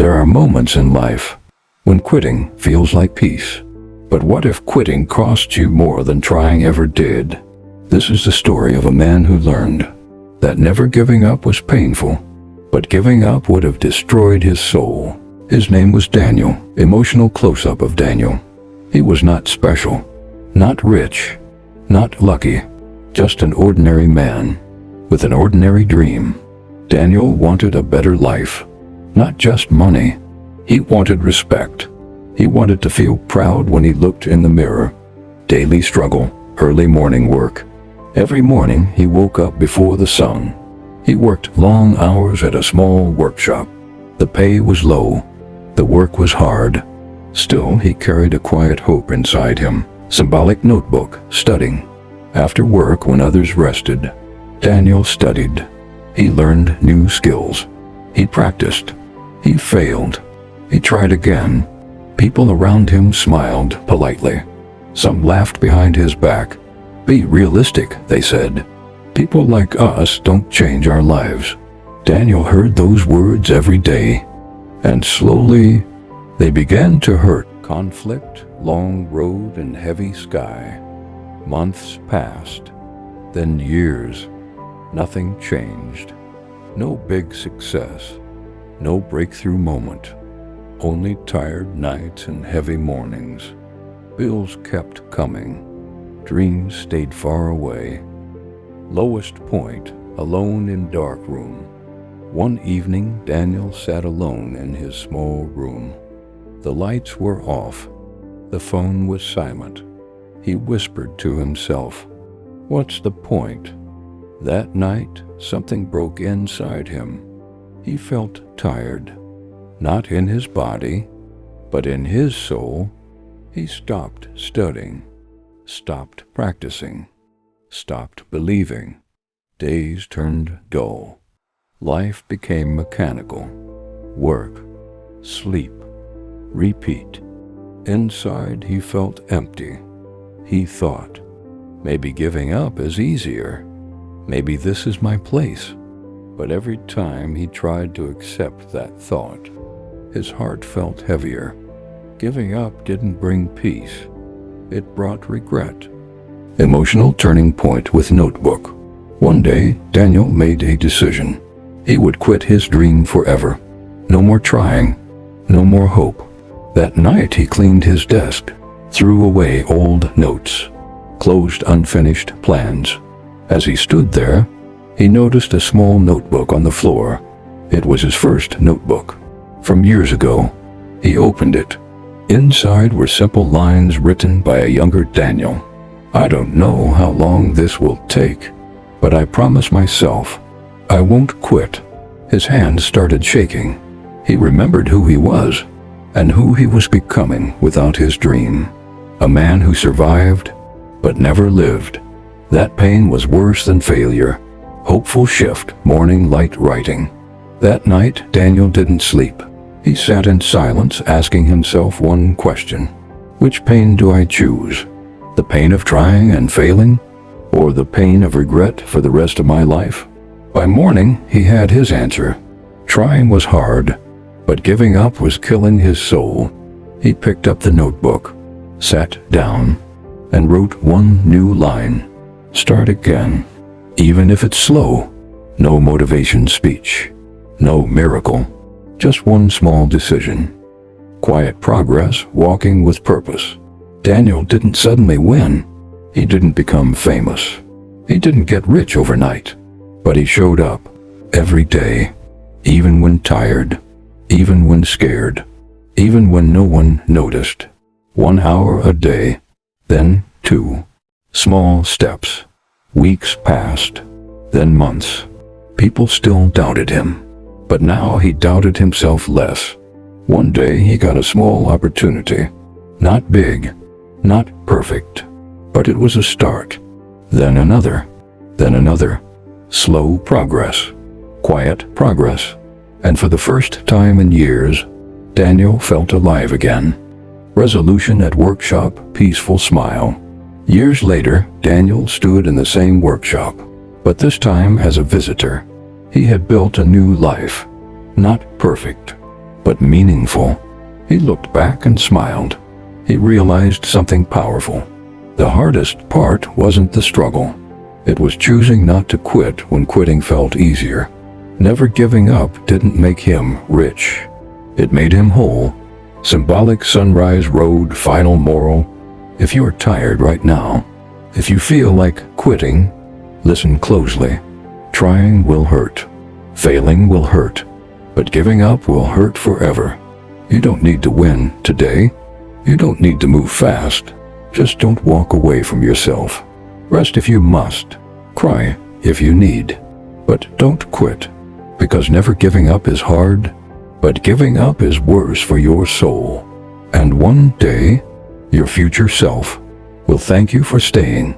There are moments in life when quitting feels like peace. But what if quitting cost you more than trying ever did? This is the story of a man who learned that never giving up was painful, but giving up would have destroyed his soul. His name was Daniel. Emotional close-up of Daniel. He was not special, not rich, not lucky, just an ordinary man with an ordinary dream. Daniel wanted a better life, not just money. He wanted respect. He wanted to feel proud when he looked in the mirror. Daily struggle, early morning work. Every morning he woke up before the sun. He worked long hours at a small workshop. The pay was low. The work was hard. Still, he carried a quiet hope inside him. Symbolic notebook, studying. After work, when others rested, Daniel studied. He learned new skills. He practiced. He failed. He tried again. People around him smiled politely. Some laughed behind his back. "Be realistic," they said. "People like us don't change our lives." Daniel heard those words every day, and slowly they began to hurt. Conflict, long road, and heavy sky. Months passed, then years. Nothing changed. No big success. No breakthrough moment. Only tired nights and heavy mornings. Bills kept coming. Dreams stayed far away. Lowest point, alone in dark room. One evening, Daniel sat alone in his small room. The lights were off. The phone was silent. He whispered to himself, "What's the point?" That night, something broke inside him. He felt tired. Not in his body, but in his soul. He stopped studying, stopped practicing, stopped believing. Days turned dull. Life became mechanical. Work, sleep, repeat. Inside, he felt empty. He thought, maybe giving up is easier. Maybe this is my place. But every time he tried to accept that thought, his heart felt heavier. Giving up didn't bring peace. It brought regret. Emotional turning point with notebook. One day, Daniel made a decision. He would quit his dream forever. No more trying. No more hope. That night he cleaned his desk, threw away old notes, closed unfinished plans. As he stood there, he noticed a small notebook on the floor. It was his first notebook. From years ago. He opened it. Inside were simple lines written by a younger Daniel. "I don't know how long this will take, but I promise myself I won't quit." His hands started shaking. He remembered who he was and who he was becoming without his dream. A man who survived but never lived. That pain was worse than failure. Hopeful shift, morning light writing. That night, Daniel didn't sleep. He sat in silence, asking himself one question. Which pain do I choose? The pain of trying and failing, or the pain of regret for the rest of my life? By morning, he had his answer. Trying was hard, but giving up was killing his soul. He picked up the notebook, sat down, and wrote one new line. Start again, even if it's slow. No motivation speech, no miracle. Just one small decision. Quiet progress, walking with purpose. Daniel didn't suddenly win. He didn't become famous. He didn't get rich overnight. But he showed up every day, even when tired, even when scared, even when no one noticed. 1 hour a day, then 2. Small steps. Weeks passed, then months. People still doubted him. But now he doubted himself less. One day he got a small opportunity. Not big, not perfect, but it was a start. Then another, then another. Slow progress, quiet progress. And for the first time in years, Daniel felt alive again. Resolution at workshop, peaceful smile. Years later, Daniel stood in the same workshop, but this time as a visitor. He had built a new life. Not perfect, but meaningful. He looked back and smiled. He realized something powerful. The hardest part wasn't the struggle. It was choosing not to quit when quitting felt easier. Never giving up didn't make him rich. It made him whole. Symbolic Sunrise Road final moral. If you are tired right now, if you feel like quitting, listen closely. Trying will hurt. Failing will hurt. But giving up will hurt forever. You don't need to win today. You don't need to move fast. Just don't walk away from yourself. Rest if you must. Cry if you need. But don't quit. Because never giving up is hard, but giving up is worse for your soul. And one day, your future self will thank you for staying.